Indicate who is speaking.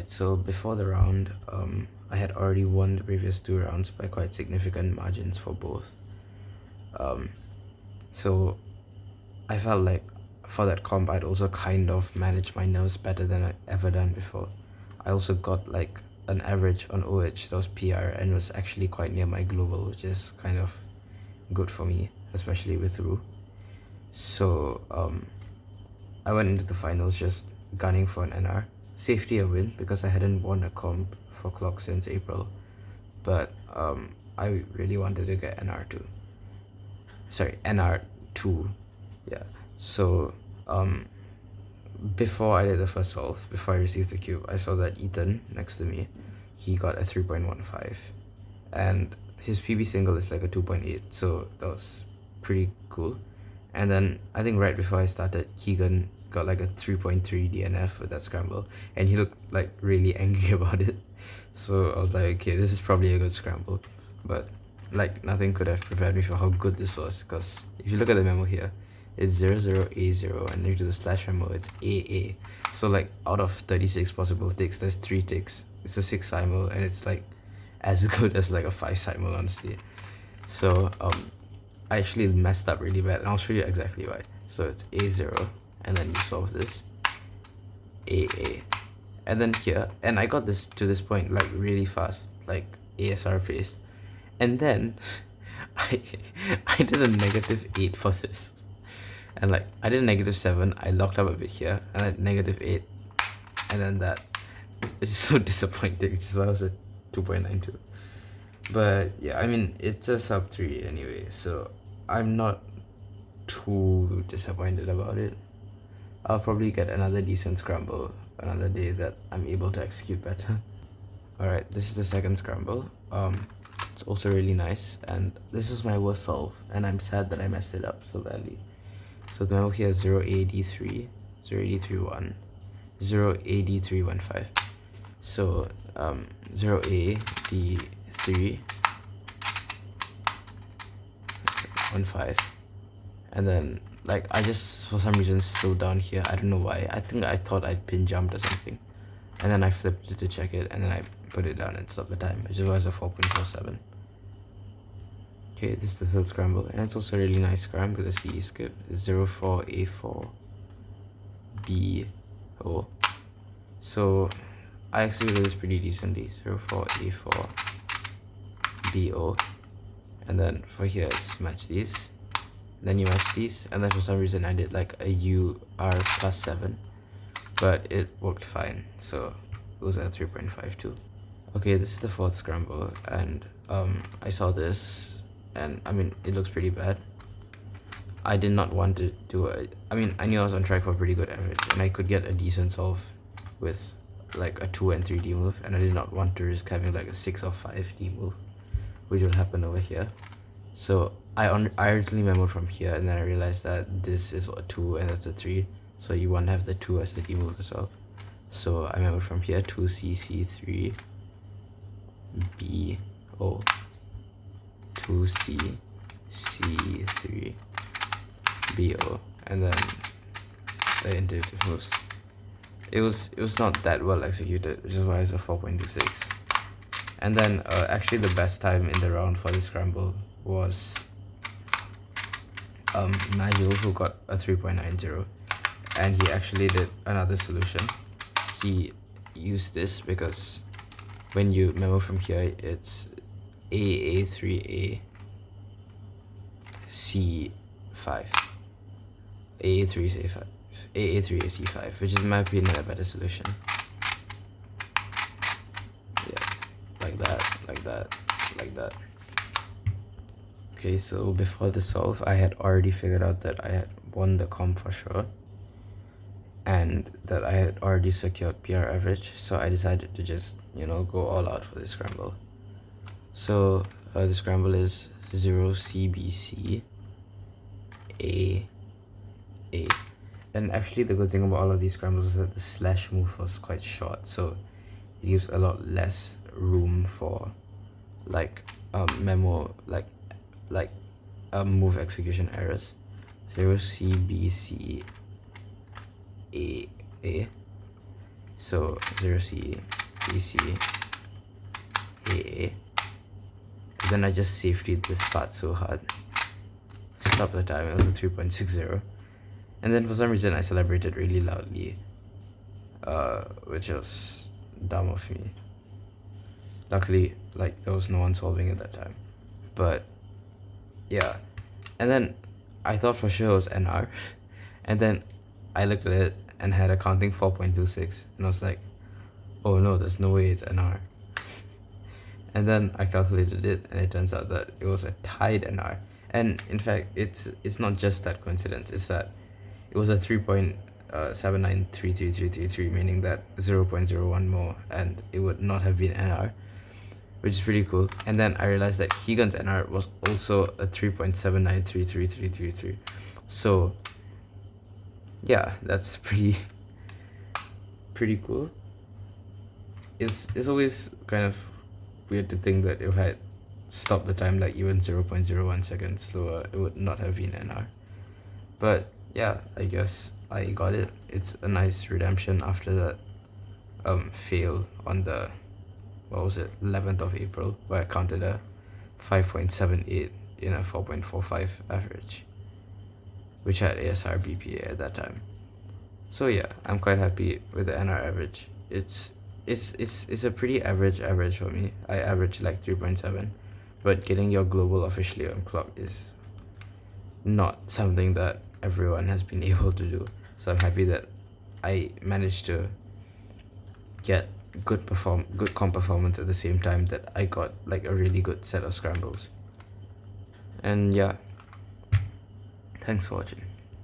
Speaker 1: Alright, so before the round, I had already won the previous 2 rounds by quite significant margins for both. So I felt like for that comp, I'd also kind of managed my nerves better than I'd ever done before. I also got like an average on OH that was PR and was actually quite near my global, which is kind of good for me, especially with Ru. So I went into the finals just gunning for an NR. Safety a win because I hadn't won a comp for clock since April, but I really wanted to get NR2. Sorry, NR2. Yeah. So before I did the first solve, before I received the cube, I saw that Ethan next to me, he got a 3.15, and his PB single is like a 2.8, so that was pretty cool. And then I think right before I started, Keegan got like a 3.3 DNF with that scramble, and he looked like really angry about it. So I was like, okay, this is probably a good scramble, but like nothing could have prepared me for how good this was, because if you look at the memo here, it's 00A0, and next to the slash memo it's AA. So like out of 36 possible ticks, there's 3 ticks. It's a 6 simul, and it's like as good as like a 5 simul, honestly. So I actually messed up really bad, and I'll show you exactly why. So it's A0, and then you solve this AA, and then here, and I got this to this point like really fast, like ASR pace, and then I did a -8 for this, and like I did a -7, I locked up a bit here, and then -8, and then that. It's just so disappointing, which is why I was at 2.92. But yeah, I mean, it's a sub 3 anyway, so I'm not too disappointed about it. I'll probably get another decent scramble another day that I'm able to execute better. Alright, this is the second scramble. It's also really nice, and this is my worst solve, and I'm sad that I messed it up so badly. So the memo here is 0AD3, 0AD31, 0AD315. So 0AD3 15, and then like I just for some reason slowed down here. I don't know why. I think I thought I'd pin jumped or something, and then I flipped it to check it, and then I put it down and stopped the time, which was a 4.47. Okay, this is the third scramble, and it's also a really nice scramble because the CE skip is 04A4 BO. So I executed this pretty decently, 04A4 BO, and then for here it's match these, then you match these, and then for some reason I did like a UR +7, but it worked fine, so it was at 3.52. Okay, this is the fourth scramble, and I saw this, and I mean it looks pretty bad. I did not want to do it. I mean, I knew I was on track for a pretty good average, and I could get a decent solve with like a 2 and 3D move, and I did not want to risk having like a 6 or 5D move, which will happen over here. So I originally memoed from here, and then I realized that this is a 2 and that's a 3, so you want to have the 2 as the D move as well. So I memoed from here 2C3 BO, 2C C3 BO, and then the intuitive moves. It was not that well executed, which is why it's a 4.26. And then actually the best time in the round for this scramble was Nigel, who got a 3.90, and he actually did another solution. He used this because when you memo from here, it's AA3A C5, AA3A5, AA3AC5, which is in my opinion a better solution. Yeah, like that, like that, like that. Okay, so before the solve, I had already figured out that I had won the comp for sure, and that I had already secured PR average, so I decided to just, you know, go all out for this scramble. So the scramble is 0CBC A. And actually the good thing about all of these scrambles is that the slash move was quite short, so it gives a lot less room for like memo, like move execution errors. 0CBC A. So 0C, BC, AA. And then I just safetied this part so hard. Stop the time, it was a 3.60. And then for some reason I celebrated really loudly, which was dumb of me. Luckily, like, there was no one solving at that time. But yeah, and then I thought for sure it was NR, and then I looked at it and had a counting 4.26, and I was like, oh no, there's no way it's NR. And then I calculated it, and it turns out that it was a tied NR. And in fact, it's not just that coincidence, it's that it was a 3.793333, meaning that 0.01 more, and it would not have been NR, which is pretty cool. And then I realized that Keegan's NR was also a 3.793333. So yeah, that's pretty cool. It's always kind of weird to think that if I had stopped the time like even 0.01 seconds slower, it would not have been NR. But yeah, I guess I got it. It's a nice redemption after that fail on the, what was it, 11th of April, where I counted a 5.78 in a 4.45 average, which had ASR BPA at that time. So yeah, I'm quite happy with the NR average. It's a pretty average for me. I average like 3.7, but getting your global officially on clock is not something that everyone has been able to do. So I'm happy that I managed to get good comp performance at the same time that I got like a really good set of scrambles. And yeah, thanks for watching.